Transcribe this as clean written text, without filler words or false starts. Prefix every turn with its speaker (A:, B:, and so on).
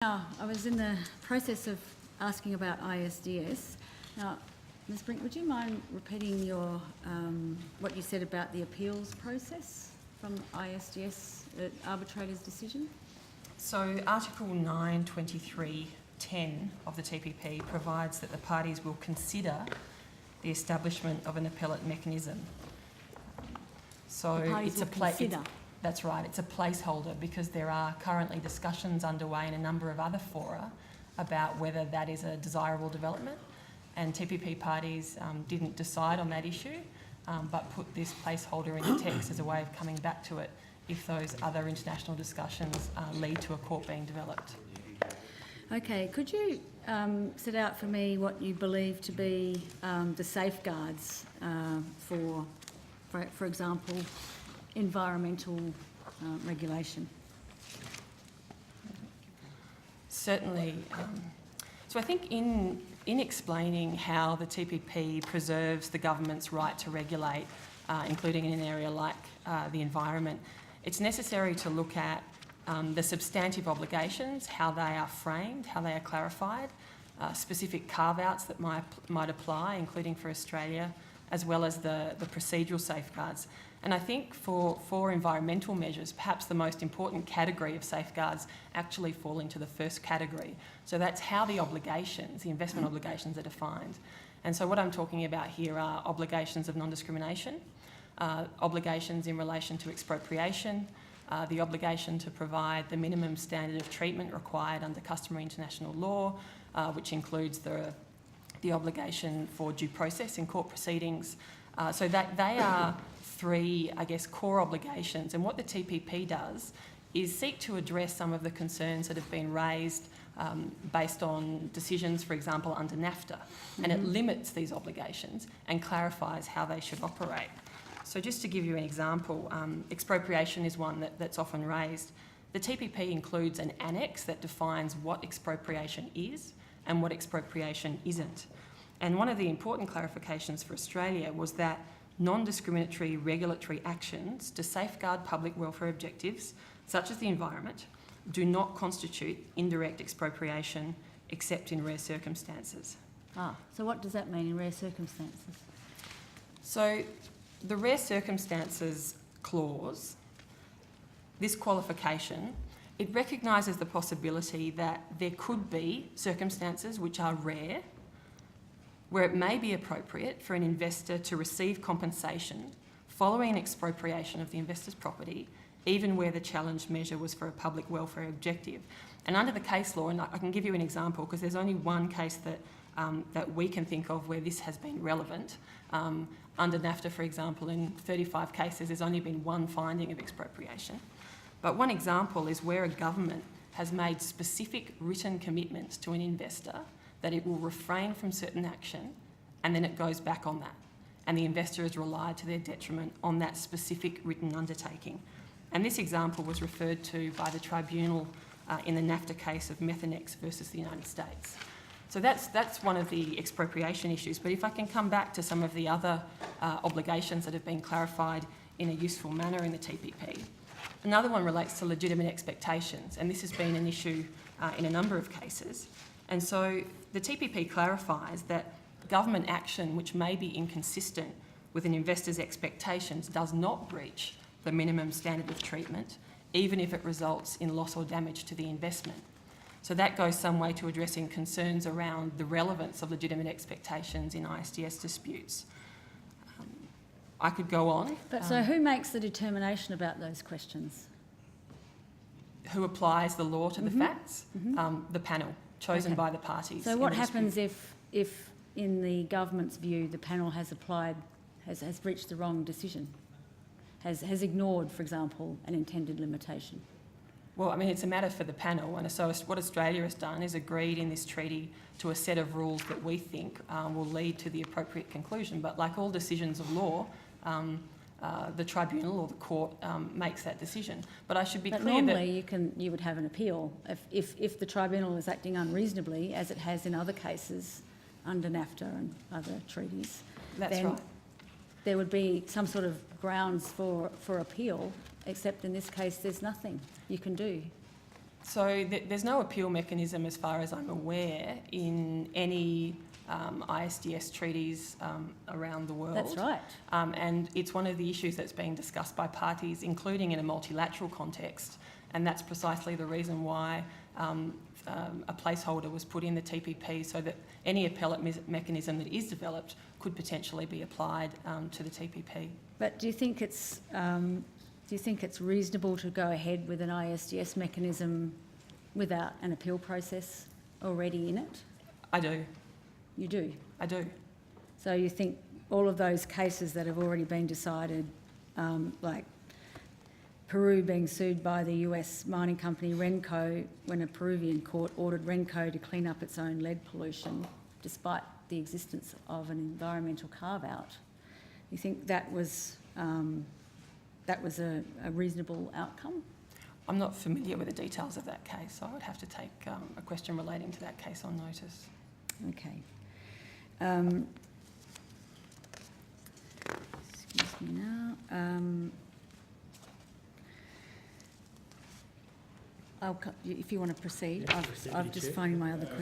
A: Now, I was in the process of asking about ISDS. Now, Ms. Brink, would you mind repeating your what you said about the appeals process from ISDS arbitrator's decision?
B: So Article 923.10 of the TPP provides that the parties will consider the establishment of an appellate mechanism. So
A: The parties
B: it's a
A: will consider.
B: That's right, it's a placeholder because there are currently discussions underway in a number of other fora about whether that is a desirable development, and TPP parties didn't decide on that issue but put this placeholder in the text as a way of coming back to it if those other international discussions lead to a court being developed.
A: Okay, could you set out for me what you believe to be the safeguards for example, environmental regulation?
B: Certainly. So I think in explaining how the TPP preserves the government's right to regulate, including in an area like the environment, it's necessary to look at the substantive obligations, how they are framed, how they are clarified, specific carve-outs that might apply, including for Australia, as well as the procedural safeguards. And I think for environmental measures, perhaps the most important category of safeguards actually fall into the first category. So that's how the obligations, the investment obligations, are defined. And so what I'm talking about here are obligations of non-discrimination, obligations in relation to expropriation, the obligation to provide the minimum standard of treatment required under customary international law, which includes the obligation for due process in court proceedings. So that they are three, I guess, core obligations. And what the TPP does is seek to address some of the concerns that have been raised based on decisions, for example, under NAFTA. And it limits these obligations and clarifies how they should operate. So just to give you an example, expropriation is one that's often raised. The TPP includes an annex that defines what expropriation is and what expropriation isn't. And one of the important clarifications for Australia was that non-discriminatory regulatory actions to safeguard public welfare objectives, such as the environment, do not constitute indirect expropriation except in rare circumstances.
A: So what does that mean in rare circumstances?
B: So the rare circumstances clause, this qualification, it recognises the possibility that there could be circumstances which are rare, where it may be appropriate for an investor to receive compensation following an expropriation of the investor's property, even where the challenged measure was for a public welfare objective. And under the case law, and I can give you an example because there's only one case that we can think of where this has been relevant. Under NAFTA, for example, in 35 cases, there's only been one finding of expropriation. But one example is where a government has made specific written commitments to an investor that it will refrain from certain action, and then it goes back on that. And the investor has relied to their detriment on that specific written undertaking. And this example was referred to by the tribunal in the NAFTA case of Methanex versus the United States. So that's one of the expropriation issues. But if I can come back to some of the other obligations that have been clarified in a useful manner in the TPP. Another one relates to legitimate expectations, and this has been an issue in a number of cases. And so the TPP clarifies that government action which may be inconsistent with an investor's expectations does not breach the minimum standard of treatment, even if it results in loss or damage to the investment. So that goes some way to addressing concerns around the relevance of legitimate expectations in ISDS disputes. I could go on.
A: But so who makes the determination about those questions?
B: Who applies the law to the facts? The panel, chosen by the parties.
A: So what happens if in the government's view, the panel has reached the wrong decision, has ignored, for example, an intended limitation?
B: Well, I mean, it's a matter for the panel, and so what Australia has done is agreed in this treaty to a set of rules that we think will lead to the appropriate conclusion. But like all decisions of law, the tribunal or the court makes that decision. But I should be clear that...
A: But normally you would have an appeal if the tribunal is acting unreasonably, as it has in other cases under NAFTA and other treaties.
B: That's right.
A: There would be some sort of grounds for appeal, except in this case there's nothing you can do.
B: There's no appeal mechanism, as far as I'm aware, in any ISDS treaties around the world.
A: That's right.
B: And it's one of the issues that's being discussed by parties, including in a multilateral context, and that's precisely the reason why a placeholder was put in the TPP, so that any appellate mechanism that is developed could potentially be applied to the TPP.
A: But do you think it's reasonable to go ahead with an ISDS mechanism without an appeal process already in it?
B: I do.
A: You do?
B: I do.
A: So you think all of those cases that have already been decided, like Peru being sued by the US mining company Renco when a Peruvian court ordered Renco to clean up its own lead pollution despite the existence of an environmental carve-out, you think that was a reasonable outcome?
B: I'm not familiar with the details of that case, so I would have to take a question relating to that case on notice.
A: Okay. Excuse me now. If you want to proceed, I'm just finding my other question.